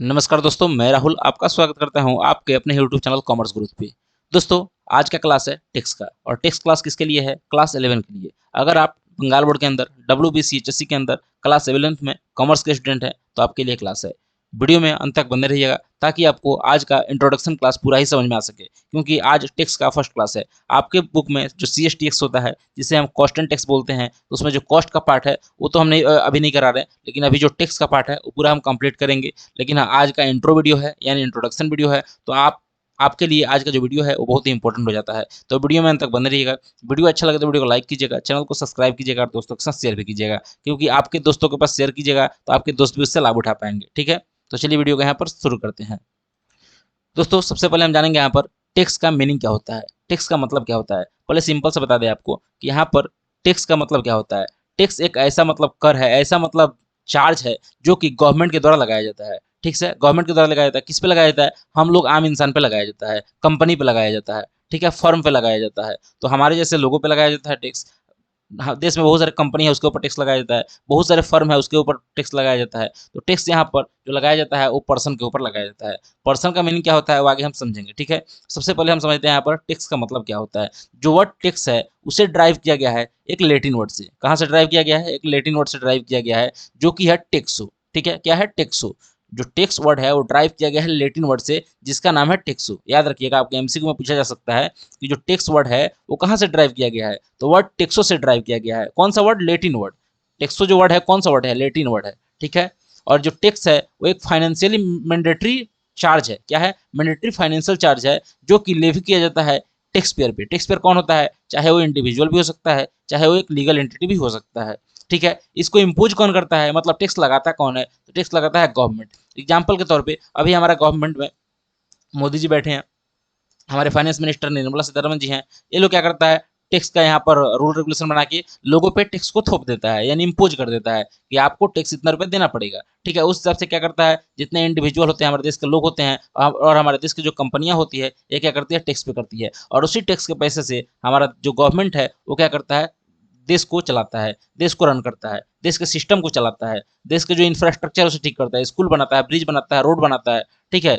नमस्कार दोस्तों, मैं राहुल आपका स्वागत करता हूं आपके अपने यूट्यूब चैनल कॉमर्स ग्रुप पे। दोस्तों, आज का क्लास है टेक्स का और टेक्स क्लास किसके लिए है? क्लास 11 के लिए। अगर आप बंगाल बोर्ड के अंदर WBCHSC के अंदर क्लास 11th में कॉमर्स के स्टूडेंट हैं तो आपके लिए क्लास है। वीडियो में अंत तक बने रहिएगा ताकि आपको आज का इंट्रोडक्शन क्लास पूरा ही समझ में आ सके, क्योंकि आज टेक्स का फर्स्ट क्लास है। आपके बुक में जो CSTX होता है, जिसे हम कॉस्ट एंड टेक्स बोलते हैं, तो उसमें जो कॉस्ट का पार्ट है वो तो हम नहीं अभी नहीं करा रहे हैं, लेकिन अभी जो टेक्स का पार्ट है वो पूरा हम कंप्लीट करेंगे। लेकिन हाँ, आज का इंट्रो वीडियो है यानी इंट्रोडक्शन वीडियो है, तो आपके लिए आज का जो वीडियो है वो बहुत ही इंपॉर्टेंट हो जाता है। तो वीडियो में अंत तक बने रहिएगा। वीडियो अच्छा लगे तो वीडियो को लाइक कीजिएगा, चैनल को सब्सक्राइब कीजिएगा और दोस्तों के साथ शेयर भी कीजिएगा, क्योंकि आपके दोस्तों के पास शेयर कीजिएगा तो आपके दोस्त भी उससे लाभ उठा पाएंगे। ठीक है, तो चलिए वीडियो को यहाँ पर शुरू करते हैं। दोस्तों, सबसे पहले हम जानेंगे यहाँ पर टैक्स का मीनिंग क्या होता है, टैक्स का मतलब क्या होता है। पहले सिंपल से बता दें आपको कि यहाँ पर टैक्स का मतलब क्या होता है। टैक्स एक ऐसा मतलब कर है, ऐसा मतलब चार्ज है जो कि गवर्नमेंट के द्वारा लगाया जाता है। ठीक है, गवर्नमेंट के द्वारा लगाया जाता है। किस पे लगाया जाता है? हम लोग आम इंसान पे लगाया जाता है, कंपनी पे लगाया जाता है, ठीक है, फर्म पे लगाया जाता है। तो हमारे जैसे लोगों पे लगाया जाता है टैक्स। हाँ, देश में बहुत सारे कंपनी है उसके ऊपर टैक्स लगाया जाता है, बहुत सारे फर्म है उसके ऊपर टैक्स लगाया जाता है। तो टैक्स यहाँ पर जो लगाया जाता है वो पर्सन के ऊपर लगाया जाता है। पर्सन का मीनिंग क्या होता है वो आगे हम समझेंगे। ठीक है, सबसे पहले हम समझते हैं यहाँ पर टैक्स का मतलब क्या होता है। जो वर्ड टैक्स है उसे ड्राइव किया गया है एक लैटिन वर्ड से। कहाँ से ड्राइव किया गया है? एक लैटिन वर्ड से ड्राइव किया गया है, जो कि है टेक्सो। ठीक है, क्या है? टेक्सो। जो टेक्स वर्ड है वो ड्राइव किया गया है लैटिन वर्ड से, जिसका नाम है टेक्सो। याद रखिएगा, आपके MCQ में पूछा जा सकता है कि जो टेक्स वर्ड है वो कहाँ से ड्राइव किया गया है। तो वर्ड टेक्सो से ड्राइव किया गया है। कौन सा वर्ड? Latin word. टेक्सो जो वर्ड है कौन सा वर्ड है? लैटिन वर्ड है। ठीक है, और जो टैक्स है वो एक फाइनेंशियली मैंडेटरी चार्ज है। क्या है? मैंडेटरी फाइनेंशियल चार्ज है, जो कि लेवी किया जाता है टैक्स पेयर पे। टैक्स पेयर कौन होता है? चाहे वो इंडिविजुअल भी हो सकता है, चाहे वो एक लीगल एंटिटी भी हो सकता है। ठीक है, इसको इम्पोज कौन करता है, मतलब टैक्स लगाता कौन है? तो टैक्स लगाता है गवर्नमेंट। एग्जाम्पल के तौर पे अभी हमारा गवर्नमेंट में मोदी जी बैठे हैं, हमारे फाइनेंस मिनिस्टर निर्मला सीतारमन जी हैं। ये लोग क्या करता है, टैक्स का यहाँ पर रूल रेगुलेशन बना के लोगों पे टैक्स को थोप देता है, यानी इम्पोज कर देता है कि आपको टैक्स इतना रुपए देना पड़ेगा। ठीक है, उस हिसाब से क्या करता है, जितने इंडिविजुअल होते हैं हमारे देश के लोग होते हैं और हमारे देश की जो कंपनियां होती है ये क्या करती है, टैक्स पे करती है। और उसी टैक्स के पैसे से हमारा जो गवर्नमेंट है वो क्या करता है, देश को चलाता है, देश को रन करता है, देश के सिस्टम को चलाता है, देश के जो इंफ्रास्ट्रक्चर है उसे ठीक करता है, स्कूल बनाता है, ब्रिज बनाता है, रोड बनाता है। ठीक है,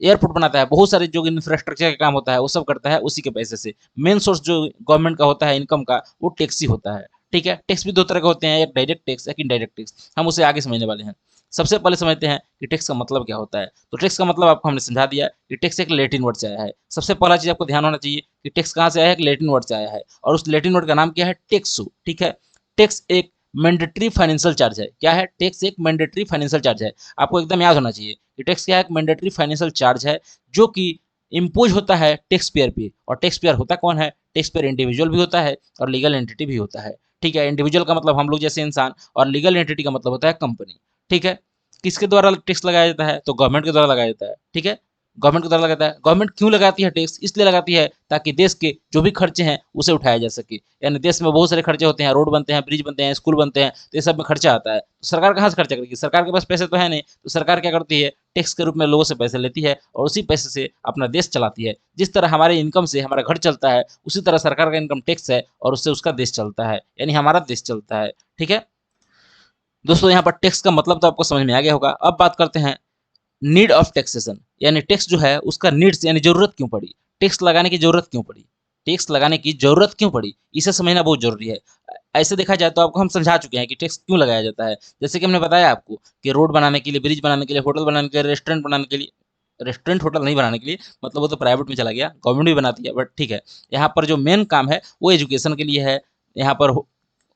एयरपोर्ट बनाता है, बहुत सारे जो इंफ्रास्ट्रक्चर का काम होता है वो सब करता है उसी के पैसे से। मेन सोर्स जो गवर्नमेंट का होता है इनकम का, वो टैक्स ही होता है। ठीक है, टैक्स भी दो तरह के होते हैं, एक डायरेक्ट टैक्स, एक इनडायरेक्ट टैक्स। हम उसे आगे समझने वाले हैं। सबसे पहले समझते हैं कि टैक्स का मतलब क्या होता है। तो टैक्स का मतलब आपको हमने समझा दिया कि टैक्स एक लैटिन वर्ड से आया है। सबसे पहला चीज आपको ध्यान होना चाहिए कि टैक्स कहाँ से आया है, एक लैटिन वर्ड से आया है, और उस लैटिन वर्ड का नाम क्या है? टेक्सो। ठीक है, टैक्स एक मैंडेटरी फाइनेंशियल चार्ज है। क्या है? टैक्स एक मैंडेटरी फाइनेंशियल चार्ज है। आपको एकदम याद होना चाहिए कि टैक्स क्या है, एक मैंडेटरी फाइनेंशियल चार्ज है, जो कि इम्पोज होता है टैक्स पेयर पे। और टैक्स पेयर होता कौन है? टैक्स पेयर इंडिविजुअल भी होता है और लीगल एंटिटी भी होता है। ठीक है, इंडिविजुअल का मतलब हम लोग जैसे इंसान, और लीगल एंटिटी का मतलब होता है कंपनी। ठीक है, किसके द्वारा टैक्स लगाया जाता है? तो गवर्नमेंट के द्वारा लगाया जाता है। ठीक है, गवर्नमेंट के द्वारा लगाता है। गवर्नमेंट क्यों लगाती है टैक्स? इसलिए लगाती है ताकि देश के जो भी खर्चे हैं उसे उठाया जा सके। यानी देश में बहुत सारे खर्चे होते हैं, रोड बनते हैं, ब्रिज बनते हैं, स्कूल बनते हैं, तो ये सब में खर्चा आता है। तो सरकार कहाँ से खर्चा करेगी? सरकार के पास पैसे तो है नहीं, तो सरकार क्या करती है, टैक्स के रूप में लोगों से पैसे लेती है और उसी पैसे से अपना देश चलाती है। जिस तरह हमारे इनकम से हमारा घर चलता है, उसी तरह सरकार का इनकम टैक्स है और उससे उसका देश चलता है, यानी हमारा देश चलता है। ठीक है दोस्तों, यहाँ पर टैक्स का मतलब तो आपको समझ में आ गया होगा। अब बात करते हैं नीड ऑफ टैक्सेशन, यानी टैक्स जो है उसका नीड्स यानी जरूरत क्यों पड़ी, टैक्स लगाने की जरूरत क्यों पड़ी, टैक्स लगाने की जरूरत क्यों पड़ी, इसे समझना बहुत जरूरी है। ऐसे देखा जाए तो आपको हम समझा चुके हैं कि टैक्स क्यों लगाया जाता है। जैसे कि हमने बताया आपको कि रोड बनाने के लिए, ब्रिज बनाने के लिए, होटल बनाने के लिए, रेस्टोरेंट बनाने के लिए, रेस्टोरेंट होटल नहीं बनाने के लिए, मतलब वो तो प्राइवेट में चला गया, गवर्नमेंट भी बनाती है, बट ठीक है, यहाँ पर जो मेन काम है वो एजुकेशन के लिए है। यहाँ पर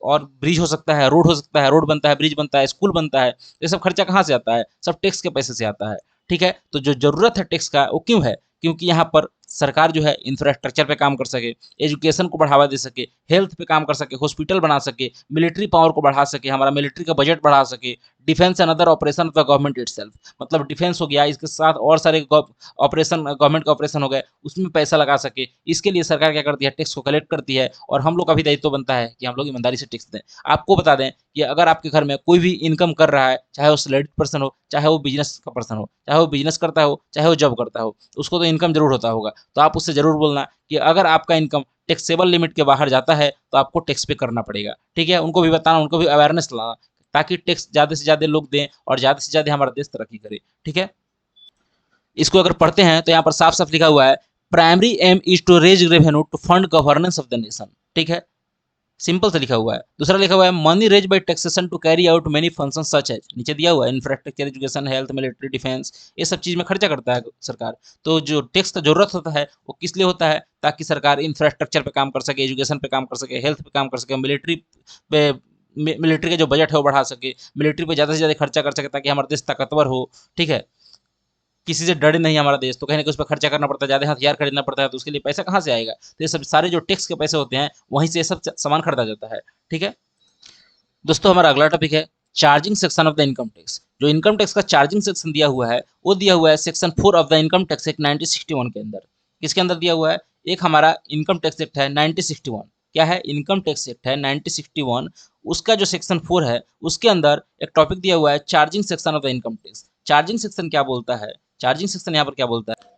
और ब्रिज हो सकता है, रोड हो सकता है, रोड बनता है, ब्रिज बनता है, स्कूल बनता है। ये सब खर्चा कहाँ से आता है? सब टैक्स के पैसे से आता है। ठीक है, तो जो जरूरत है टैक्स का वो क्यों है? क्योंकि यहाँ पर सरकार जो है इंफ्रास्ट्रक्चर पे काम कर सके, एजुकेशन को बढ़ावा दे सके, हेल्थ पे काम कर सके, हॉस्पिटल बना सके, मिलिट्री पावर को बढ़ा सके, हमारा मिलिट्री का बजट बढ़ा सके, defence and other operation of the government itself, मतलब डिफेंस हो गया, इसके साथ और सारे ऑपरेशन, गवर्नमेंट का ऑपरेशन हो गए, उसमें पैसा लगा सके। इसके लिए सरकार क्या करती है, टैक्स को कलेक्ट करती है, और हम लोग का भी दायित्व बनता है कि हम लोग ईमानदारी से टैक्स दें। आपको बता दें कि अगर आपके घर में कोई भी इनकम कर रहा है, चाहे वो सैलरीड पर्सन हो, चाहे वो बिजनेस का पर्सन हो, चाहे वो बिजनेस करता हो, चाहे वो जॉब करता हो, उसको तो इनकम जरूर होता होगा। तो आप उससे जरूर बोलना कि अगर आपका इनकम टैक्सेबल लिमिट के बाहर जाता है तो आपको टैक्स पे करना पड़ेगा। ठीक है, उनको भी बताना, उनको भी अवेयरनेस लाना ताकि टैक्स ज़्यादा से ज़्यादा लोग दें और ज़्यादा से ज़्यादा हमारा देश तरक्की करे। ठीक है, इसको अगर पढ़ते हैं तो यहाँ पर साफ साफ लिखा हुआ है, primary aim is to raise revenue to fund governance of the nation. ठीक है, सिंपल से लिखा हुआ है। दूसरा लिखा हुआ है, money raise by taxation to carry out many function such as, नीचे दिया हुआ है, infrastructure, education, health, military, defence, ये सब चीज में खर्चा करता है सरकार। तो जो टैक्स का जरूरत होता है वो किस लिए होता है, ताकि सरकार इंफ्रास्ट्रक्चर पे काम कर सके, एजुकेशन पे काम कर सके, हेल्थ पे काम कर सके, पे मिलिट्री का जो बजट है वो बढ़ा सके, मिलिट्री पे ज़्यादा से ज़्यादा खर्चा कर सके ताकि हमारा देश ताकतवर हो। ठीक है, किसी से डरे नहीं हमारा देश, तो कहीं ना कहीं उस पर खर्चा करना पड़ता है, ज़्यादा हथियार खरीदना पड़ता है, तो उसके लिए पैसा कहाँ से आएगा। तो ये सब सारे जो टैक्स के पैसे होते हैं वहीं से ये सब सामान खरीदा जाता है। ठीक है दोस्तों, हमारा अगला टॉपिक है charging section of the income tax. जो इनकम टैक्स का चार्जिंग सेक्शन दिया हुआ है वो दिया हुआ है section 4 of the income tax act 1961 के अंदर। किसके अंदर दिया हुआ है, एक हमारा इनकम टैक्स एक्ट है 1961। क्या है, इनकम टैक्स एक्ट है 1961, उसका जो सेक्शन 4 है उसके अंदर एक टॉपिक दिया हुआ है charging section of the income tax. Charging section क्या बोलता है, चार्जिंग सेक्शन यहाँ पर क्या बोलता है,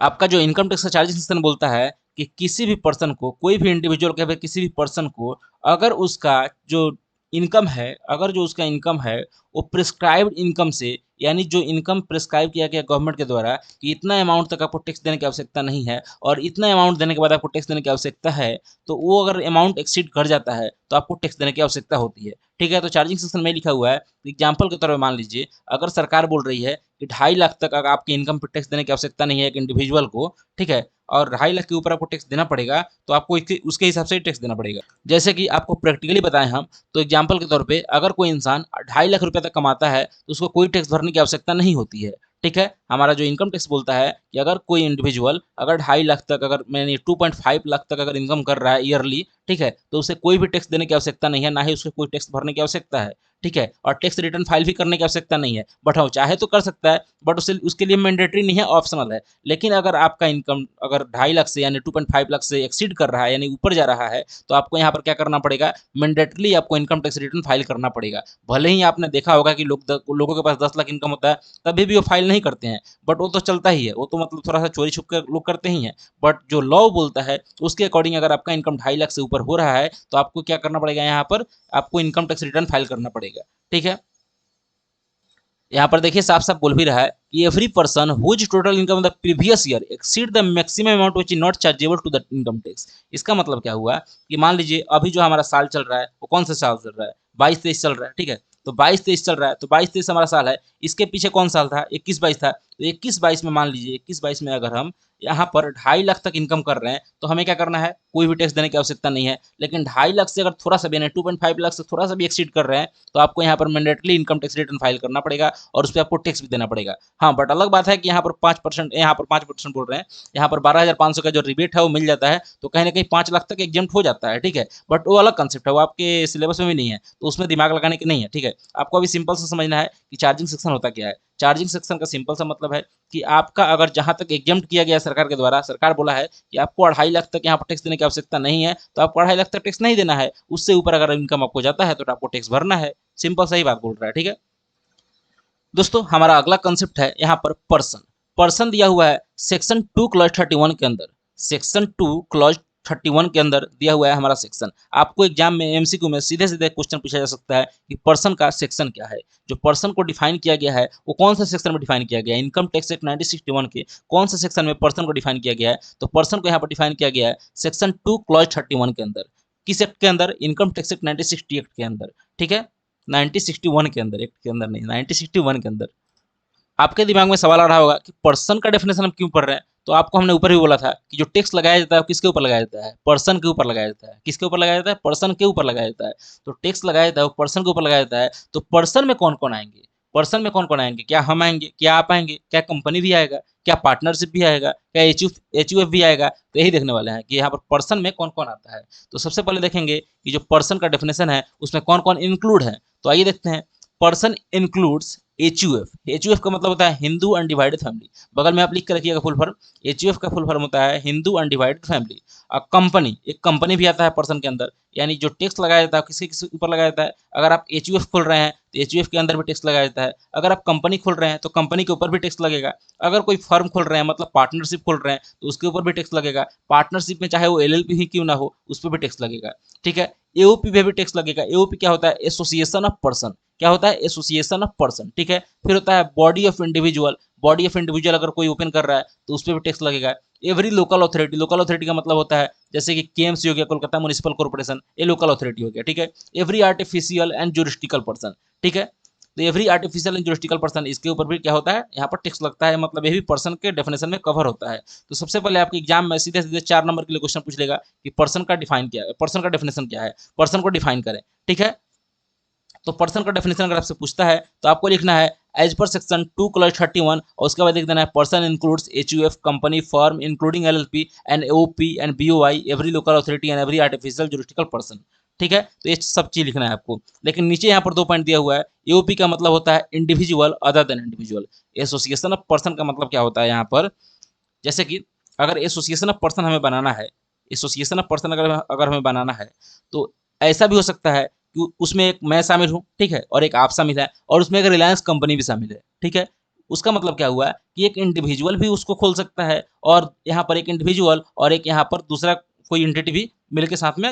आपका जो इनकम टैक्स का चार्जिंग सेक्शन बोलता है कि किसी भी पर्सन को, कोई भी इंडिविजुअल के किसी भी पर्सन को, अगर उसका जो इनकम है, अगर जो उसका इनकम है वो प्रिस्क्राइब्ड इनकम से, यानी जो इनकम प्रिस्क्राइब किया गया गवर्नमेंट के द्वारा कि इतना अमाउंट तक आपको टैक्स देने की आवश्यकता नहीं है और इतना अमाउंट देने के बाद आपको टैक्स देने की आवश्यकता है, तो वो अगर अमाउंट एक्सीड कर जाता है तो आपको टैक्स देने की आवश्यकता होती है। ठीक है, तो चार्जिंग सेक्शन में लिखा हुआ है, एग्जाम्पल के तौर पर मान लीजिए, अगर सरकार बोल रही है कि 2.5 लाख तक अगर आपके इनकम पर टैक्स देने की आवश्यकता नहीं है एक इंडिविजुअल को, ठीक है, और 2.5 लाख के ऊपर आपको टैक्स देना पड़ेगा, तो आपको उसके हिसाब से टैक्स देना पड़ेगा। जैसे कि आपको प्रैक्टिकली बताएं हम, तो एग्जाम्पल के तौर पे अगर कोई इंसान 2.5 लाख रुपए तक कमाता है तो उसको कोई टैक्स भरने की आवश्यकता नहीं होती है। ठीक है, हमारा जो इनकम टैक्स बोलता है कि अगर कोई इंडिविजुअल अगर 2.5 लाख तक, अगर मैंने 2.5 लाख तक अगर इनकम कर रहा है ईयरली, ठीक है, तो उसे कोई भी टैक्स देने की आवश्यकता नहीं है, ना ही उसको कोई टैक्स भरने की आवश्यकता है। ठीक है, और टैक्स रिटर्न फाइल भी करने की आवश्यकता नहीं है, बट हाँ चाहे तो कर सकता है, बट उसे उसके लिए मैंडेटरी नहीं है, ऑप्शनल है। लेकिन अगर आपका इनकम अगर 2.5 लाख से यानी 2.5 लाख से एक्सीड कर रहा है, यानी ऊपर जा रहा है, तो आपको यहाँ पर क्या करना पड़ेगा, मैंडेटरली आपको इनकम टैक्स रिटर्न फाइल करना पड़ेगा। भले ही आपने देखा होगा कि लोगों के पास 10 लाख इनकम होता है तभी भी वो फाइल नहीं करते हैं, बट वो तो चलता ही है, वो तो मतलब थोड़ा सा चोरी छुप कर लोग करते ही हैं। बट जो लॉ बोलता है उसके अकॉर्डिंग अगर आपका इनकम 2.5 लाख से ऊपर हो रहा है तो आपको क्या करना पड़ेगा, यहाँ पर आपको इनकम टैक्स रिटर्न फाइल करना पड़ेगा। ठीक है, यहाँ पर देखिए साफ साफ बोल भी रहा है कि every person whose total income the previous year exceed the maximum amount which is not chargeable to the income tax. इसका मतलब क्या हुआ कि मान लीजिए अभी जो हमारा साल चल रहा है वो कौन सा साल चल रहा है, 22-23 चल रहा है। ठीक है, तो 22-23 चल रहा है, तो 22-23 हमारा साल है, इसके पीछे कौन साल था, 21-22 था। तो 21-22 में मान लीजिए 21-22 में अगर हम यहाँ पर 2.5 लाख तक इनकम कर रहे हैं तो हमें क्या करना है, कोई भी टैक्स देने की आवश्यकता नहीं है। लेकिन 2.5 लाख से अगर थोड़ा सा भी, 2.5 लाख से थोड़ा सा भी एक्सीड कर रहे हैं तो आपको यहाँ पर मैंडेटली इनकम टैक्स रिटर्न फाइल करना पड़ेगा और उस पर आपको टैक्स भी देना पड़ेगा। हाँ, बट अलग बात है कि यहाँ पर 5%, यहाँ पर 5% बोल रहे हैं, यहाँ पर 12,500 का जो रिबेट है वो मिल जाता है, तो कहीं ना कहीं 5 लाख तक एग्जेम्प्ट हो जाता है। ठीक है, बट वो अलग कंसेप्ट है, वो आपके सिलेबस में भी नहीं है, तो उसमें दिमाग लगाने की नहीं है। ठीक है, आपको अभी सिंपल से समझना है कि चार्जिंग सेक्शन होता क्या है। चार्जिंग सेक्शन का सिंपल सा मतलब है कि आपका अगर जहां तक एग्जेम्प्ट किया गया सरकार के द्वारा, सरकार बोला है कि आपको 2.5 लाख तक यहाँ पर टैक्स देने की आवश्यकता नहीं है, तो आपको 2.5 लाख तक टैक्स नहीं देना है। उससे ऊपर अगर इनकम आपको जाता है तो आपको टैक्स भरना है। सिंपल सही बात बोल रहा है। ठीक है दोस्तों, हमारा अगला कंसेप्ट है यहाँ पर पर्सन। पर्सन दिया हुआ है सेक्शन 2 क्लॉज 31 के अंदर। सेक्शन 2 क्लॉज 31 के अंदर दिया हुआ है हमारा सेक्शन। आपको एग्जाम में एमसीक्यू में सीधे सीधे क्वेश्चन पूछा जा सकता है कि पर्सन का सेक्शन क्या है। जो पर्सन को डिफाइन किया गया है वो कौन सा सेक्शन में डिफाइन किया गया है, इनकम टैक्स एक्ट 1961 के कौन सा सेक्शन में पर्सन को डिफाइन किया गया है। तो पर्सन को यहाँ पर डिफाइन किया गया है सेक्शन 2 क्लॉज 31 के अंदर। किस एक्ट के अंदर, इनकम टैक्स एक्ट 1960 एक्ट के अंदर। ठीक है, 1961 के अंदर, एक्ट के अंदर नहीं, 1961 के अंदर। आपके दिमाग में सवाल आ रहा होगा कि पर्सन का डेफिनेशन हम क्यों पढ़ रहे हैं। तो आपको हमने ऊपर भी बोला था कि जो टैक्स लगाया जाता है किसके ऊपर लगाया जाता है, पर्सन के ऊपर लगाया जाता है। किसके ऊपर लगाया जाता है, पर्सन के ऊपर लगाया जाता है। तो टैक्स लगाया जाता है वो पर्सन के ऊपर लगाया जाता है। तो पर्सन में कौन कौन आएंगे, पर्सन में कौन कौन आएंगे, क्या हम आएंगे, क्या आप आएंगे, क्या कंपनी भी आएगा, क्या पार्टनरशिप भी आएगा, क्या एच भी आएगा। तो यही देखने वाले हैं कि यहाँ पर पर्सन में कौन कौन आता है। तो सबसे पहले देखेंगे कि जो पर्सन का डेफिनेशन है उसमें कौन कौन इंक्लूड है। तो आइए देखते हैं। पर्सन इंक्लूड्स एच का मतलब होता है हिंदू अनडिवाइडेड फैमिली। बगल में आप लिख कर रखिएगा फुल फॉर्म। एच का फुल फॉर्म होता है हिंदू अनडिवाइडेड फैमिली। कंपनी, एक कंपनी भी आता है पर्सन के अंदर, यानी जो टैक्स लगाया जाता है किसके किस ऊपर लगाया जाता है। अगर आप एच खोल रहे हैं तो एच के अंदर भी टैक्स लगाया जाता है। अगर आप कंपनी खोल रहे हैं तो कंपनी के ऊपर भी टैक्स लगेगा। अगर कोई फर्म खोल रहे हैं मतलब पार्टनरशिप खोल रहे हैं तो उसके ऊपर भी टैक्स लगेगा। पार्टनरशिप में चाहे वो एलएलपी ही क्यों ना हो उस पर भी टैक्स लगेगा। ठीक है, एओपी पे भी टैक्स लगेगा। एओपी क्या होता है, एसोसिएशन ऑफ पर्सन, क्या होता है, एसोसिएशन ऑफ पर्सन, ठीक है। फिर होता है body of individual, body of individual अगर कोई ओपन कर रहा है तो उस पर भी टैक्स लगेगा। Every local authority, local authority का मतलब होता है जैसे कि केएमसी हो गया, कोलकाता म्युनिसिपल कॉर्पोरेशन, ये लोकल अथॉरिटी हो गया, ठीक है। एवरी आर्टिफिशियल एंड ज्यूरिस्टिकल पर्सन, ठीक है। तो एवरी आर्टिफिशियल एंड ज्यूरिस्टिकल पर्सन, इसके ऊपर भी क्या होता है, यहाँ पर टैक्स लगता है, मतलब ये भी पर्सन के डेफिनेशन में कवर होता है। तो सबसे पहले आपके एग्जाम में सीधे सीधे 4 नंबर के लिए क्वेश्चन पूछ लेगा कि पर्सन का डिफाइन क्या है, पर्सन का डेफिनेशन क्या है, पर्सन को डिफाइन करें, ठीक है। तो पर्सन का डेफिनेशन अगर आपसे पूछता है तो आपको लिखना है एज पर सेक्शन 2(31) और उसके बाद लिख देना है person includes HUF company firm including LLP and AOP and BOI every local authority and every artificial juristical person, ठीक है। तो ये सब चीज लिखना है आपको। लेकिन नीचे यहाँ पर 2 पॉइंट दिया हुआ है, एओपी का मतलब होता है individual other than individual, association of person का मतलब क्या होता है यहाँ पर, जैसे कि अगर एसोसिएशन ऑफ पर्सन हमें बनाना है, एसोसिएशन ऑफ पर्सन अगर हमें बनाना है तो ऐसा भी हो सकता है कि उसमें एक मैं शामिल हूँ, ठीक है, और एक आप शामिल है, और उसमें एक रिलायंस कंपनी भी शामिल है, ठीक है। उसका मतलब क्या हुआ कि एक इंडिविजुअल भी उसको खोल सकता है, और यहाँ पर एक इंडिविजुअल और एक यहाँ पर दूसरा कोई एंटिटी भी मिलकर साथ में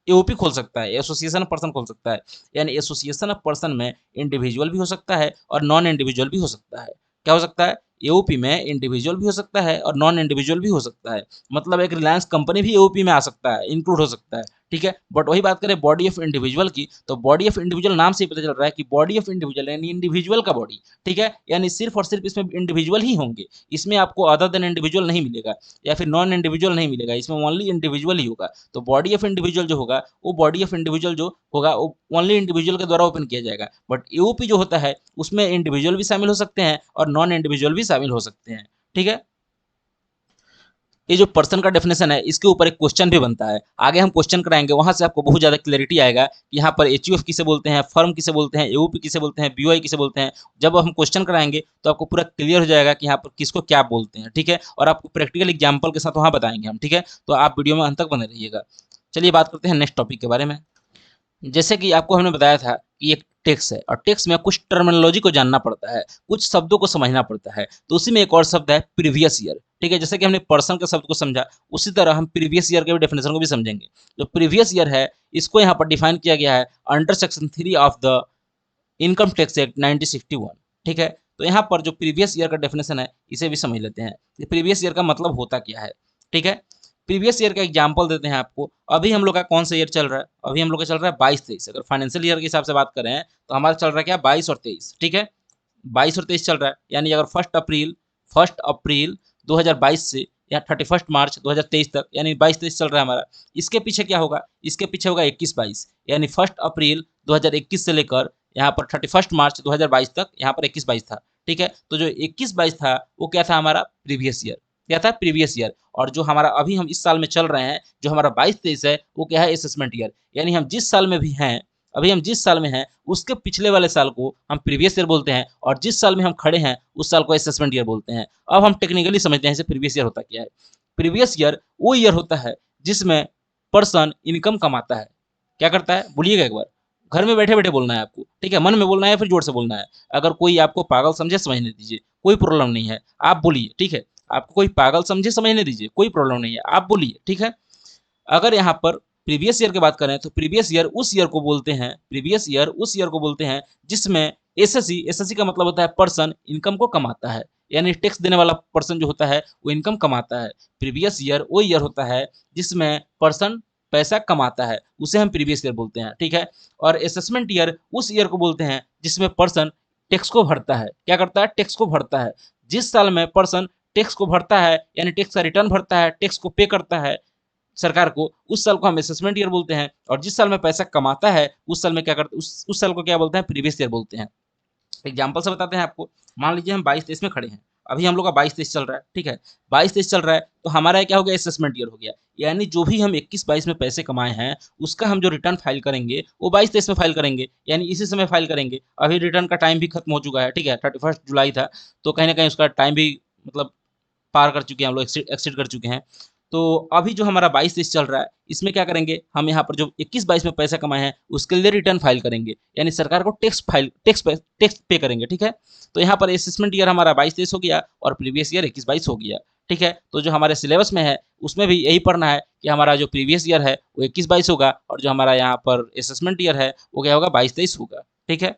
एओपी खोल सकता है, एसोसिएशन ऑफ पर्सन खोल सकता है। यानी एसोसिएशन ऑफ पर्सन में इंडिविजुअल भी हो सकता है और नॉन इंडिविजुअल भी हो सकता है। क्या हो सकता है, एओपी में इंडिविजुअल भी हो सकता है और नॉन इंडिविजुअल भी हो सकता है। मतलब एक रिलायंस कंपनी भी एओपी में आ सकता है, इंक्लूड हो सकता है, ठीक है। बट वही बात करें बॉडी ऑफ इंडिविजुअल की, तो बॉडी ऑफ इंडिविजुअल नाम से ही पता चल रहा है कि बॉडी ऑफ इंडिविजुअल यानी इंडिविजुअल का बॉडी, ठीक है। यानी सिर्फ और सिर्फ इसमें इंडिविजुअल ही होंगे, इसमें आपको अदर देन इंडिविजुअल नहीं मिलेगा या फिर नॉन इंडिविजुअल नहीं मिलेगा, इसमें ओनली इंडिविजुअल ही होगा। तो बॉडी ऑफ इंडिविजुअल जो होगा वो बॉडी ऑफ इंडिविजुअल जो होगा वो ओनली इंडिविजुअल के द्वारा ओपन किया जाएगा। बट एओपी जो होता है उसमें इंडिविजुअल भी शामिल हो सकते हैं और नॉन इंडिविजुअल भी शामिल हो सकते हैं, ठीक है। ये जो पर्सन का डेफिनेशन है इसके ऊपर एक क्वेश्चन भी बनता है, आगे हम क्वेश्चन कराएंगे, वहां से आपको बहुत ज्यादा क्लैरिटी आएगा कि यहाँ पर एचयूएफ किसे बोलते हैं, फर्म किसे बोलते हैं, एओपी किसे बोलते हैं, बीओआई किसे बोलते हैं। जब हम क्वेश्चन कराएंगे तो आपको पूरा क्लियर हो जाएगा कि यहाँ पर किसको क्या बोलते हैं, ठीक है। और आपको प्रैक्टिकल एग्जाम्पल के साथ वहाँ बताएंगे हम, ठीक है। तो आप वीडियो में अंत तक बने रहिएगा। चलिए बात करते हैं नेक्स्ट टॉपिक के बारे में। जैसे कि आपको हमने बताया था कि एक टेक्स्ट है और टेक्स्ट में कुछ टर्मिनोलॉजी को जानना पड़ता है, कुछ शब्दों को समझना पड़ता है। तो उसी में एक और शब्द है प्रीवियस ईयर, ठीक है। जैसे कि हमने पर्सन के शब्द को समझा, उसी तरह हम प्रीवियस ईयर के भी डेफिनेशन को भी समझेंगे। जो प्रीवियस ईयर है इसको यहाँ पर डिफाइन किया गया है under section 3 of the income tax act 1961, ठीक है। तो यहाँ पर जो प्रीवियस ईयर का डेफिनेशन है इसे भी समझ लेते हैं कि प्रीवियस ईयर का मतलब होता क्या है, ठीक है। प्रीवियस ईयर का एग्जांपल देते हैं आपको। अभी हम लोग का कौन सा ईयर चल रहा है, अभी हम लोग का चल रहा है 22-23। अगर फाइनेंशियल ईयर के हिसाब से बात करें तो हमारा चल रहा है क्या, 22 और 23, ठीक है। 22 और 23 चल रहा है, यानी अगर 1 अप्रैल 2022 से या 31 मार्च 2023 तक, यानी 22-23 चल रहा है हमारा। इसके पीछे क्या होगा, इसके पीछे होगा 21-22, यानी 1 अप्रैल 2021 से लेकर यहाँ पर 31 मार्च 2022 तक यहाँ पर 21-22 था, ठीक है। तो जो 21-22 था वो क्या था, हमारा प्रीवियस ईयर, क्या था, प्रीवियस ईयर। और जो हमारा अभी हम इस साल में चल रहे हैं, जो हमारा 22-23 है, वो क्या है, असेसमेंट ईयर। यानी हम जिस साल में भी हैं, अभी हम जिस साल में हैं उसके पिछले वाले साल को हम प्रीवियस ईयर बोलते हैं, और जिस साल में हम खड़े हैं उस साल को असेसमेंट ईयर बोलते हैं। अब हम टेक्निकली समझते हैं इसे प्रीवियस ईयर होता क्या है। प्रीवियस ईयर वो ईयर होता है जिसमें पर्सन इनकम कमाता है। क्या करता है, बोलिएगा एक बार, घर में बैठे बैठे बोलना है आपको, ठीक है, मन में बोलना है फिर जोर से बोलना है। अगर कोई आपको पागल समझे समझने दीजिए, कोई प्रॉब्लम नहीं है, आप बोलिए, ठीक है। आपको कोई पागल समझे समझने दीजिए, कोई प्रॉब्लम नहीं है, आप बोलिए, ठीक है। अगर यहाँ पर प्रीवियस ईयर की बात करें तो प्रीवियस ईयर उस ईयर को बोलते हैं, प्रीवियस ईयर उस ईयर को बोलते हैं जिसमें एसएससी का मतलब होता है पर्सन इनकम को कमाता है, यानी टैक्स देने वाला पर्सन जो होता है वो इनकम कमाता है। प्रीवियस ईयर वो ईयर होता है जिसमें पर्सन पैसा कमाता है, उसे हम प्रीवियस ईयर बोलते हैं, ठीक है। और असेसमेंट ईयर उस ईयर को बोलते हैं जिसमें पर्सन टैक्स को भरता है। क्या करता है, टैक्स को भरता है। जिस साल में पर्सन टैक्स को भरता है, यानी टैक्स का रिटर्न भरता है, टैक्स को पे करता है सरकार को, उस साल को हम असेसमेंट ईयर बोलते हैं। और जिस साल में पैसा कमाता है उस साल में क्या करते, उस साल को क्या बोलते हैं, प्रीवियस ईयर बोलते हैं। एग्जाम्पल से बताते हैं आपको। मान लीजिए हम 22-23 में खड़े हैं, अभी हम लोग का 22-23 चल रहा है, ठीक है। 22-23 चल रहा है तो हमारा क्या हो गया, असेसमेंट ईयर हो गया। यानी जो भी हम 21-22 में पैसे कमाए हैं उसका हम जो रिटर्न फाइल करेंगे वो 22-23 में फाइल करेंगे, यानी इसी समय फाइल करेंगे। अभी रिटर्न का टाइम भी खत्म हो चुका है, ठीक है, 31 जुलाई था, तो कहीं ना कहीं उसका टाइम भी मतलब पार कर चुके हैं हम लोग, एक्सीड कर चुके हैं। तो अभी जो हमारा 22-23 चल रहा है इसमें क्या करेंगे, हम यहाँ पर जो 21-22 में पैसा कमाए हैं उसके लिए रिटर्न फाइल करेंगे, यानी सरकार को टैक्स पे करेंगे, ठीक है। तो यहाँ पर असेसमेंट ईयर हमारा 22-23 हो गया और प्रीवियस ईयर 21-22 हो गया, ठीक है। तो जो हमारे सिलेबस में है उसमें भी यही पढ़ना है कि हमारा जो प्रीवियस ईयर है वो 21-22 होगा और जो हमारा यहाँ पर असेसमेंट ईयर है वो क्या होगा, 22-23 होगा, ठीक है।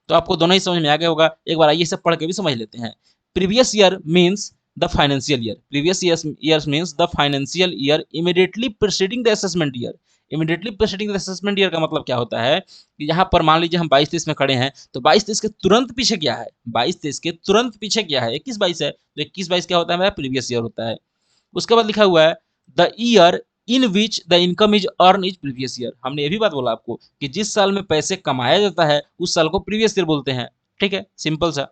तो आपको दोनों ही समझ में आ गया होगा। एक बार आइए सब पढ़ के भी समझ लेते हैं। Previous year means the financial year. Previous year means the financial year immediately preceding the assessment year. Immediately preceding the assessment year का मतलब क्या होता है कि यहाँ पर मान लीजिए हम 22-23 में खड़े हैं, तो 22-23 के तुरंत पीछे क्या है, 22-23 के तुरंत पीछे क्या है, 21-22 है। तो 21-22 क्या होता है, मेरा प्रीवियस ईयर होता है। उसके बाद लिखा हुआ है the year in which the income is earn is previous year. हमने ये भी बात बोला आपको कि जिस साल में पैसे कमाया जाता है उस साल को प्रीवियस ईयर बोलते हैं। ठीक है, सिंपल सा।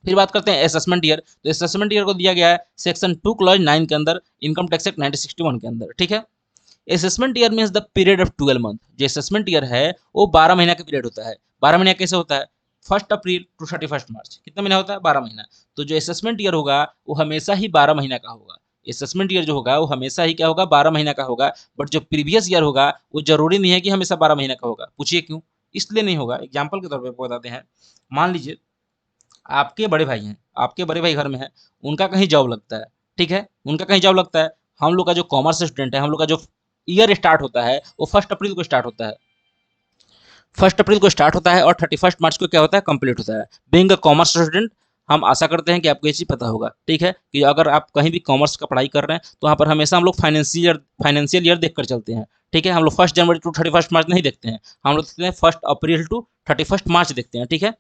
फिर बात करते हैं असेसमेंट ईयर। तो असेसमेंट ईयर को दिया गया है सेक्शन 2 क्लॉज 9 के अंदर, इनकम टैक्स एक्ट 1961 के अंदर। ठीक है, assessment year means the period of 12 month. जो असेसमेंट ईयर है वो 12 महीना का पीरियड होता है। 12 महीना कैसे होता है, 1 अप्रैल टू 31 मार्च। कितना महीना होता है, 12 महीना। तो जो असेसमेंट ईयर होगा वो हमेशा ही 12 महीना का होगा। असेसमेंट ईयर जो होगा वो हमेशा ही क्या होगा, 12 महीना का होगा। बट जो प्रीवियस ईयर होगा वो जरूरी नहीं है कि हमेशा 12 महीना का होगा। पूछिए क्यों, इसलिए नहीं होगा। एग्जाम्पल के तौर पर बताते हैं। मान लीजिए आपके बड़े भाई हैं, आपके बड़े भाई घर में है, उनका कहीं जॉब लगता है। ठीक है, उनका कहीं जॉब लगता है। हम लोग का जो कॉमर्स स्टूडेंट है, हम लोग का जो ईयर स्टार्ट होता है वो 1 अप्रैल को स्टार्ट होता है। 1 अप्रैल को स्टार्ट होता है और 31 मार्च को क्या होता है, कंप्लीट होता है। बीइंग अ कॉमर्स स्टूडेंट, हम आशा करते हैं कि आपको ये चीज़ पता होगा। ठीक है, कि अगर आप कहीं भी कॉमर्स का पढ़ाई कर रहे हैं तो वहाँ पर हमेशा हम लोग फाइनेंशियल ईयर देखकर चलते हैं। ठीक है, हम लोग 1 जनवरी टू 31 मार्च नहीं देखते हैं, हम लोग देखते हैं 1 अप्रैल टू 31 मार्च देखते हैं। ठीक है,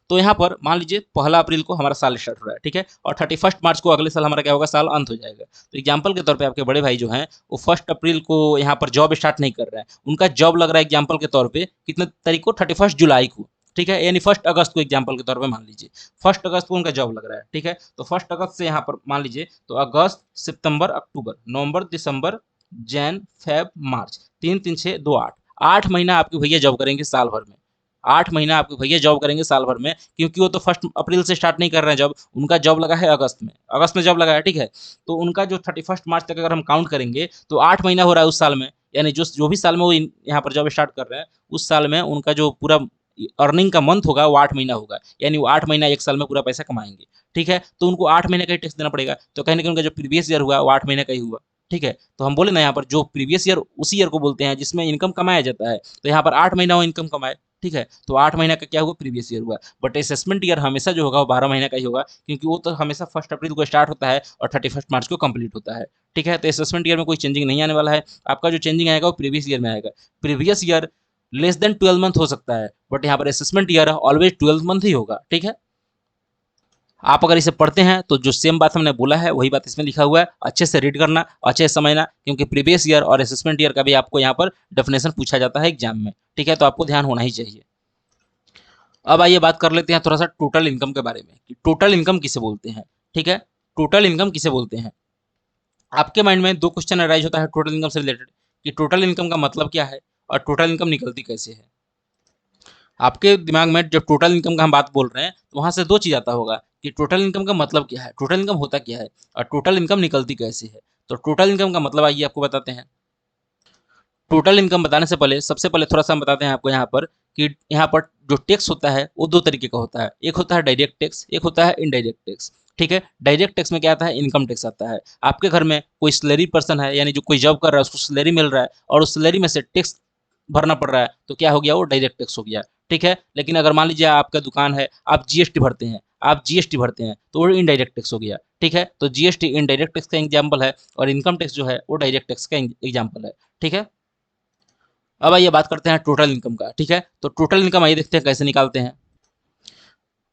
तो यहाँ पर मान लीजिए 1 अप्रैल को हमारा साल स्टार्ट हो रहा है। ठीक है, और 31 मार्च को अगले साल हमारा क्या होगा, साल अंत हो जाएगा। तो एग्जाम्पल के तौर पे आपके बड़े भाई जो हैं वो 1 अप्रैल को यहाँ पर जॉब स्टार्ट नहीं कर रहे हैं। उनका जॉब लग रहा है एग्जाम्पल के तौर पे कितने तारीख को, 31 जुलाई को। ठीक है, यानी 1 अगस्त को एग्जाम्पल के तौर पे मान लीजिए 1 अगस्त को उनका जॉब लग रहा है। ठीक है, तो 1 अगस्त से यहाँ पर मान लीजिए तो अगस्त, सितंबर, अक्टूबर, नवंबर, दिसंबर, जैन, फेब, मार्च, 3 3 6 2 8, 8 महीना आपके भैया जॉब करेंगे साल भर में। 8 महीना आपके भैया जॉब करेंगे साल भर में, क्योंकि वो तो 1 अप्रैल से स्टार्ट नहीं कर रहे हैं जॉब, उनका जॉब लगा है अगस्त में। अगस्त में जॉब लगा है। ठीक है, तो उनका जो 31 मार्च तक अगर हम काउंट करेंगे तो 8 महीना हो रहा है उस साल में। यानी जो भी साल में वो यहाँ पर जॉब स्टार्ट कर रहे हैं उस साल में उनका जो पूरा अर्निंग का मंथ होगा वो 8 महीना होगा। यानी वो 8 महीना एक साल में पूरा पैसा कमाएंगे। ठीक है, तो उनको 8 महीने का ही टैक्स देना पड़ेगा। तो कहीं ना कहीं उनका जो प्रीवियस ईयर हुआ वो 8 महीने का ही हुआ। ठीक है, तो हम बोले ना यहाँ पर जो प्रीवियस ईयर उसी ईयर को बोलते हैं जिसमें इनकम कमाया जाता है। तो यहाँ पर 8 महीना वो इनकम कमाए। ठीक है, तो 8 महीना का क्या हुआ, प्रीवियस ईयर हुआ। बट असेसमेंट ईयर हमेशा जो होगा वो 12 महीना का ही होगा, क्योंकि वो तो हमेशा 1 अप्रैल को स्टार्ट होता है और 31 मार्च को कंप्लीट होता है। ठीक है, तो असेसमेंट ईयर में कोई चेंजिंग नहीं आने वाला है। आपका जो चेंजिंग आएगा वो प्रीवियस ईयर में आएगा। Previous year less than 12 month हो सकता है, बट यहाँ पर असेसमेंट ईयर ऑलवेज 12 मंथ ही होगा। ठीक है, आप अगर इसे पढ़ते हैं तो जो सेम बात हमने बोला है वही बात इसमें लिखा हुआ है। अच्छे से रीड करना, अच्छे से समझना, क्योंकि प्रीवियस ईयर और असेसमेंट ईयर का भी आपको यहाँ पर डेफिनेशन पूछा जाता है एग्जाम में। ठीक है, तो आपको ध्यान होना ही चाहिए। अब आइए बात कर लेते हैं थोड़ा सा टोटल इनकम के बारे में कि टोटल इनकम किसे बोलते हैं। ठीक है, टोटल इनकम किसे बोलते हैं। आपके माइंड में 2 क्वेश्चन अराइज होता है टोटल इनकम से रिलेटेड कि टोटल इनकम का मतलब क्या है और टोटल इनकम निकलती कैसे है। आपके दिमाग में जब टोटल इनकम का हम बात बोल रहे हैं तो वहाँ से 2 चीज़ आता होगा कि टोटल इनकम का मतलब क्या है, टोटल इनकम होता क्या है और टोटल इनकम निकलती कैसे है। तो टोटल इनकम का मतलब आइए आपको बताते हैं। टोटल इनकम बताने से पहले सबसे पहले थोड़ा सा हम बताते हैं आपको यहाँ पर कि यहाँ पर जो टैक्स होता है वो 2 तरीके का होता है। एक होता है डायरेक्ट टैक्स, एक होता है इनडायरेक्ट टैक्स। ठीक है, डायरेक्ट टैक्स में क्या आता है, इनकम टैक्स आता है। आपके घर में कोई सैलरी पर्सन है, यानी जो कोई जॉब कर रहा है उसको सैलरी मिल रहा है और उस सैलरी में से टैक्स भरना पड़ रहा है, तो क्या हो गया, वो डायरेक्ट टैक्स हो गया। ठीक है, लेकिन अगर मान लीजिए आपका दुकान है, आप जीएसटी भरते हैं, आप जीएसटी भरते हैं तो वो इनडायरेक्ट टैक्स हो गया। ठीक है, तो जीएसटी इनडायरेक्ट टैक्स का एग्जाम्पल है और इनकम टैक्स जो है वो डायरेक्ट टैक्स का एग्जाम्पल है। ठीक है, अब आइए बात करते हैं टोटल इनकम का। ठीक है, तो टोटल इनकम आइए देखते हैं कैसे निकालते हैं।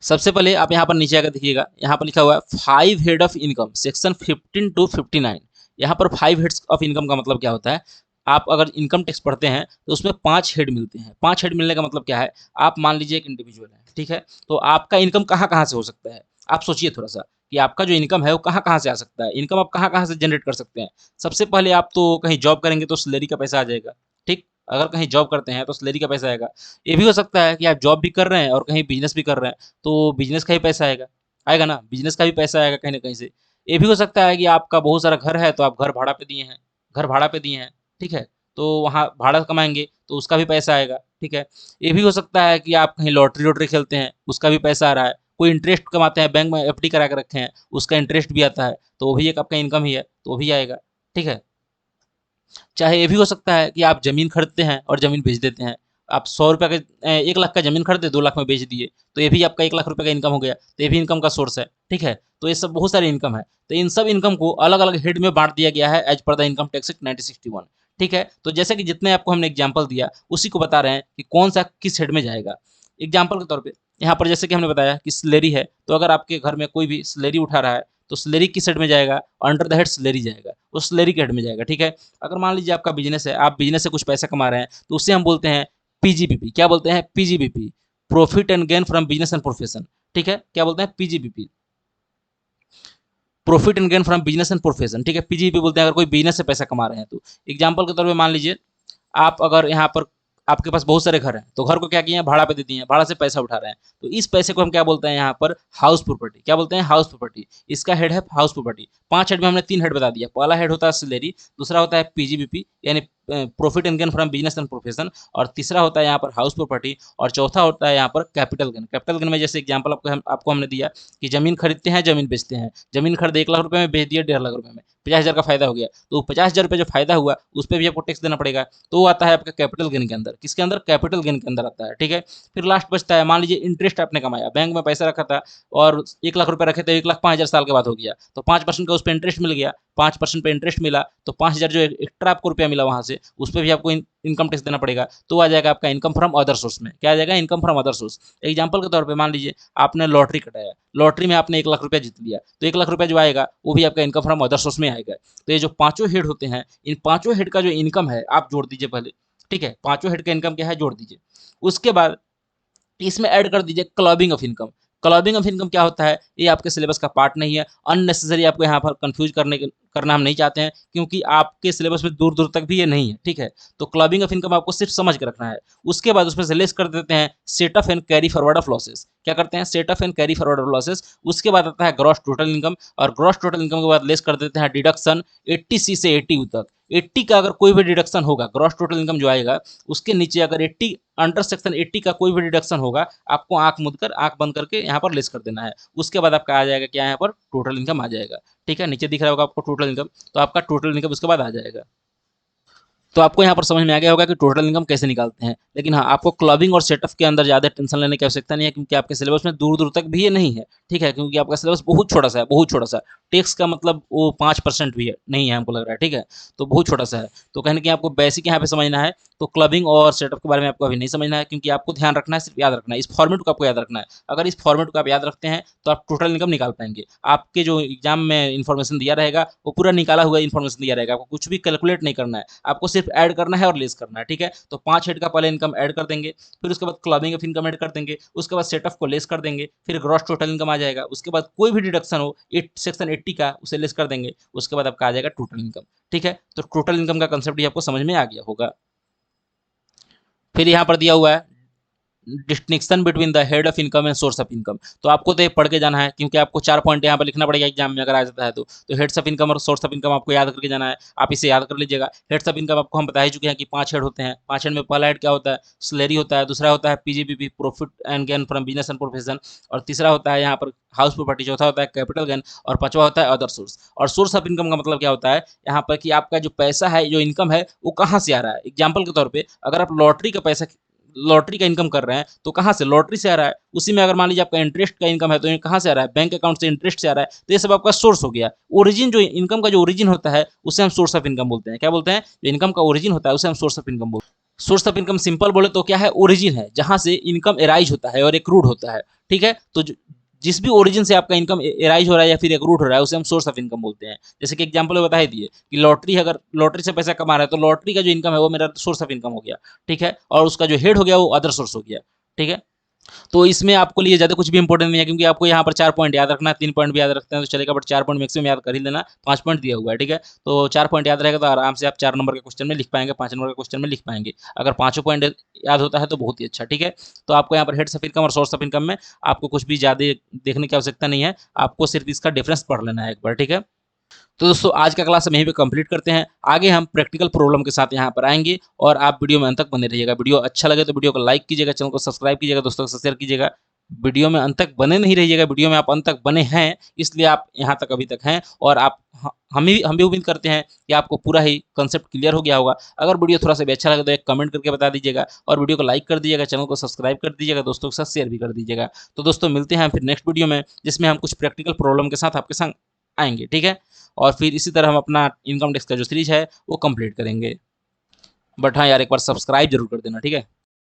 सबसे पहले आप यहाँ पर नीचे आकर देखिएगा, यहाँ पर लिखा हुआ है 5 head of income section 15 to 59। यहाँ पर 5 हेड्स ऑफ इनकम का मतलब क्या होता है, आप अगर इनकम टैक्स पढ़ते हैं तो उसमें 5 हेड मिलते हैं। 5 हेड मिलने का मतलब क्या है, आप मान लीजिए एक इंडिविजुअल है। ठीक है, तो आपका इनकम कहाँ कहाँ से हो सकता है, आप सोचिए थोड़ा सा कि आपका जो इनकम है वो कहाँ कहाँ से आ सकता है। इनकम आप कहाँ कहाँ से जनरेट कर सकते हैं। सबसे पहले आप तो कहीं जॉब करेंगे तो सैलरी का पैसा आ जाएगा। ठीक, अगर कहीं जॉब करते हैं तो सैलरी का पैसा आएगा। ये भी हो सकता है कि आप जॉब भी कर रहे हैं और कहीं बिजनेस भी कर रहे हैं तो बिजनेस का ही पैसा आएगा, आएगा ना, बिजनेस का भी पैसा आएगा कहीं ना कहीं से। ये भी हो सकता है कि आपका बहुत सारा घर है तो आप घर भाड़ा पे दिए हैं, घर भाड़ा पे दिए हैं। ठीक है, तो वहाँ भाड़ा कमाएंगे तो उसका भी पैसा आएगा। ठीक है, ये भी हो सकता है कि आप कहीं लॉटरी वॉटरी खेलते हैं उसका भी पैसा आ रहा है। कोई इंटरेस्ट कमाते हैं, बैंक में एफडी करा के रखे हैं उसका इंटरेस्ट भी आता है, तो वो भी एक आपका इनकम ही है, तो वो भी आएगा। ठीक है, चाहे ये भी हो सकता है कि आप ज़मीन खरीदते हैं और ज़मीन बेच देते हैं, आप 100 रुपये का 1 लाख का ज़मीन खरीदे 2 लाख में बेच दिए, तो ये भी आपका 1 लाख रुपये का इनकम हो गया, तो ये भी इनकम का सोर्स है, ठीक है। तो ये सब बहुत सारे इनकम है, तो इन सब इनकम को अलग अलग हेड में बांट दिया गया है as per the income tax act 1961, ठीक है। तो जैसे कि जितने आपको हमने एग्जाम्पल दिया उसी को बता रहे हैं कि कौन सा किस हेड में जाएगा। एग्जाम्पल के तौर पर यहाँ पर जैसे कि हमने बताया कि सैलरी है, तो अगर आपके घर में कोई भी सैलरी उठा रहा है तो सैलरी किस हेड में जाएगा, अंडर द हेड सैलरी जाएगा, उस सैलरी के हेड में जाएगा, ठीक है। अगर मान लीजिए आपका बिजनेस है, आप बिजनेस से कुछ पैसा कमा रहे हैं, तो उससे हम बोलते हैं पीजीबीपी। क्या बोलते हैं? PGBP, profit and gain from business and profession, ठीक है। क्या बोलते हैं? PGBP, profit and gain from business and profession, ठीक है। पीजीबीपी बोलते हैं अगर कोई बिजनेस से पैसा कमा रहे हैं तो। एग्जाम्पल के तौर पर मान लीजिए आप अगर यहाँ पर आपके पास बहुत सारे घर हैं, तो घर को क्या किए हैं, भाड़ा पे दे दिए हैं, भाड़ा से पैसा उठा रहे हैं, तो इस पैसे को हम क्या बोलते हैं यहाँ पर, हाउस प्रॉपर्टी। क्या बोलते हैं? House property. इसका हेड है हाउस प्रॉपर्टी। 5 हेड में हमने 3 हेड बता दिया। पहला हेड होता है सैलरी, दूसरा होता है पीजीबीपी यानी profit and gain from business and profession, और तीसरा होता है यहाँ पर हाउस प्रॉपर्टी, और चौथा होता है यहाँ पर कैपिटल गेन। कैपिटल गेन में जैसे एग्जाम्पल आपको हमने दिया कि जमीन खरीदते हैं, जमीन बेचते हैं, जमीन खरीदे 1 लाख रुपये में, बेच दिया 1.5 लाख रुपये में, 50,000 का फायदा हो गया, तो 50,000 रुपये जो फायदा हुआ उस पर भी आपको टैक्स देना पड़ेगा, तो वो आता है आपका कैपिटल गेन के अंदर। किसके अंदर? कैपिटल गेन के अंदर आता है, ठीक है। फिर लास्ट बचता है, मान लीजिए इंटरेस्ट आपने कमाया, बैंक में पैसा रखा था और 1 लाख रुपये रखे थे, 1,05,000 साल के बाद हो गया, तो 5% का उस पर इंटरेस्ट मिल गया, 5% पे इंटरेस्ट मिला, तो 5,000 जो एक्स्ट्रा आपको रुपया मिला वहाँ से, उस पर भी आपको इनकम टैक्स देना पड़ेगा, तो आ जाएगा आपका इनकम फ्रॉम अदर सोर्स में। क्या आ जाएगा? Income from other source. Example के तौर पर मान लीजिए आपने लॉटरी कटाया, लॉटरी में आपने 1 लाख रुपया जीत लिया, तो 1 लाख रुपया जो आएगा वो भी आपका इनकम फ्रॉम अदर सोर्स में आएगा। तो ये जो पांचों हेड होते हैं, इन पांचों हेड का जो इनकम है आप जोड़ दीजिए पहले, ठीक है। पांचों हेड का इनकम क्या है, जोड़ दीजिए। उसके बाद इसमें ऐड कर दीजिए clubbing of income. Clubbing of income क्या होता है? ये आपके सिलेबस का पार्ट नहीं है, अननेसेसरी आपको यहाँ पर कंफ्यूज करना हम नहीं चाहते हैं, क्योंकि आपके सिलेबस में दूर दूर तक भी ये नहीं है, ठीक है। तो क्लबिंग ऑफ इनकम आपको सिर्फ समझ के रखना है। उसके बाद उसमें से लेस कर देते हैं set of and carry forward of losses. क्या करते हैं? Set of and carry forward of losses. उसके बाद आता है ग्रॉस टोटल इनकम, और ग्रॉस टोटल इनकम के बाद लेस कर देते हैं डिडक्शन 80C से 80U तक। 80 का अगर कोई भी डिडक्शन होगा, ग्रॉस टोटल इनकम जो आएगा उसके नीचे अगर 80 अंडर सेक्शन 80 का कोई भी डिडक्शन होगा, आपको आंख बंद करके यहाँ पर लेस कर देना है। उसके बाद आपका आ जाएगा क्या, यहाँ पर टोटल इनकम आ जाएगा, ठीक है। नीचे दिख रहा होगा आपको टोटल इनकम, तो आपका टोटल इनकम उसके बाद आ जाएगा। तो आपको यहाँ पर समझ में आ गया होगा कि टोटल इनकम कैसे निकालते हैं। लेकिन हाँ, आपको क्लबिंग और सेटअप के अंदर ज़्यादा टेंशन लेने की आवश्यकता नहीं है, क्योंकि आपके सिलेबस में दूर दूर तक भी ये नहीं है, ठीक है। क्योंकि आपका सिलेबस बहुत छोटा सा है, बहुत छोटा सा। टैक्स का मतलब वो 5% भी है नहीं है, हमको लग रहा है, ठीक है। तो बहुत छोटा सा है, तो कहीं ना कहीं आपको बेसिक यहाँ पे समझना है। तो क्लबिंग और सेटअप के बारे में आपको अभी नहीं समझना है, क्योंकि आपको ध्यान रखना है, सिर्फ याद रखना है, इस फॉर्मेट को आपको याद रखना है। अगर इस फॉर्मेट को आप याद रखते हैं तो आप टोटल इनकम निकाल पाएंगे। आपके जो एग्जाम में इन्फॉर्मेशन दिया रहेगा वो पूरा निकाला हुआ इन्फॉर्मेशन दिया रहेगा, आपको कुछ भी कैलकुलेट नहीं करना है, आपको सिर्फ ऐड करना है और लेस करना है, ठीक है। तो 5 हेड का पहले इनकम ऐड कर देंगे, फिर उसके बाद क्लबिंग ऑफ इनकम ऐड कर देंगे, उसके बाद सेटअप को लेस कर देंगे, फिर ग्रॉस टोटल इनकम आ जाएगा, उसके बाद कोई भी डिडक्शन हो सेक्शन 80 का उसे लेस कर देंगे, उसके बाद आपका आ जाएगा टोटल इनकम, ठीक है। तो टोटल इनकम का कंसेप्ट आपको समझ में आ गया होगा। फिर यहाँ पर दिया हुआ है distinction between the head of income and source of income. तो आपको तो ये पढ़ के जाना है, क्योंकि आपको 4 पॉइंट यहाँ पर लिखना पड़ेगा एग्जाम में अगर आ जाता है तो हेड्स ऑफ इनकम और सोर्स ऑफ इनकम आपको याद करके जाना है। आप इसे याद कर लीजिएगा। हेड्स ऑफ इनकम आपको हम बता ही चुके हैं कि 5 हेड होते हैं। 5 हेड में पहला हेड क्या होता है? सैलरी होता है, दूसरा होता है PGBP, profit and gain from business and profession, और तीसरा होता है यहाँ पर हाउस प्रॉपर्टी, चौथा होता है कैपिटल गेन, और पांचवा होता है अदर सोर्स। और सोर्स ऑफ इनकम का मतलब क्या होता है यहाँ पर कि आपका जो पैसा है, जो इनकम है, वो कहाँ से आ रहा है। एग्जाम्पल के तौर पर अगर आप लॉटरी का इनकम कर रहे हैं तो कहाँ से? लॉटरी से आ रहा है। उसी में अगर मान लीजिए आपका इंटरेस्ट का इनकम है तो ये कहाँ से आ रहा है? बैंक अकाउंट से इंटरेस्ट से आ रहा है। तो ये सब आपका सोर्स हो गया। ओरिजिन, जो इनकम का जो ओरिजिन होता है उसे हम सोर्स ऑफ इनकम बोलते हैं। क्या बोलते हैं? जो इनकम का ओरिजिन होता है उसे हम सोर्स ऑफ इनकम बोलते हैं। सोर्स ऑफ इनकम सिंपल बोले तो क्या है? ओरिजिन है, जहां से इनकम एराइज होता है और एक्रूड होता है, ठीक है। तो जिस भी ओरिजिन से आपका इनकम एराइज हो रहा है या फिर एक्रूड हो रहा है उसे हम सोर्स ऑफ इनकम बोलते हैं। जैसे कि एग्जांपल में बता ही दिए कि लॉटरी, अगर लॉटरी से पैसा कमा रहा है तो लॉटरी का जो इनकम है वो मेरा सोर्स ऑफ इनकम हो गया, ठीक है। और उसका जो हेड हो गया वो अदर सोर्स हो गया, ठीक है। तो इसमें आपको लिए ज़्यादा कुछ भी इंपॉर्टेंट नहीं है, क्योंकि आपको यहाँ पर 4 पॉइंट याद रखना है। 3 पॉइंट भी याद रखते हैं तो चलेगा, बट 4 पॉइंट मैक्सिमम याद कर ही लेना। 5 पॉइंट दिया हुआ है, ठीक है। तो 4 पॉइंट याद रहेगा तो आराम से आप 4 नंबर के क्वेश्चन में लिख पाएंगे, 5 नंबर के क्वेश्चन में लिख पाएंगे। अगर 5 पॉइंट याद होता है तो बहुत ही अच्छा, ठीक है। तो आपको यहाँ पर हेड्स ऑफ इनकम और सोर्स ऑफ इनकम में आपको कुछ भी ज़्यादा देखने की आवश्यकता नहीं है, आपको सिर्फ इसका डिफरेंस पढ़ लेना है एक बार, ठीक है। तो दोस्तों आज का क्लास हम यहीं पे कंप्लीट करते हैं। आगे हम प्रैक्टिकल प्रॉब्लम के साथ यहाँ पर आएंगे, और आप वीडियो में अंत तक बने रहिएगा। वीडियो अच्छा लगे तो वीडियो को लाइक कीजिएगा, चैनल को सब्सक्राइब कीजिएगा, दोस्तों के साथ शेयर कीजिएगा। वीडियो में अंत तक बने नहीं रहिएगा, वीडियो में आप अंत तक बने हैं इसलिए आप यहाँ तक अभी तक हैं, और आप हम भी उम्मीद करते हैं कि आपको पूरा ही कंसेप्ट क्लियर हो गया होगा। अगर वीडियो थोड़ा सा भी अच्छा लगे तो एक कमेंट करके बता दीजिएगा, और वीडियो को लाइक कर दीजिएगा, चैनल को सब्सक्राइब कर दीजिएगा, दोस्तों के साथ शेयर भी कर दीजिएगा। तो दोस्तों मिलते हैं फिर नेक्स्ट वीडियो में, जिसमें हम कुछ प्रैक्टिकल प्रॉब्लम के साथ आपके संग आएंगे, ठीक है। और फिर इसी तरह हम अपना इनकम टैक्स का जो सीरीज है वो कंप्लीट करेंगे। बट हाँ यार, एक बार सब्सक्राइब जरूर कर देना, ठीक है।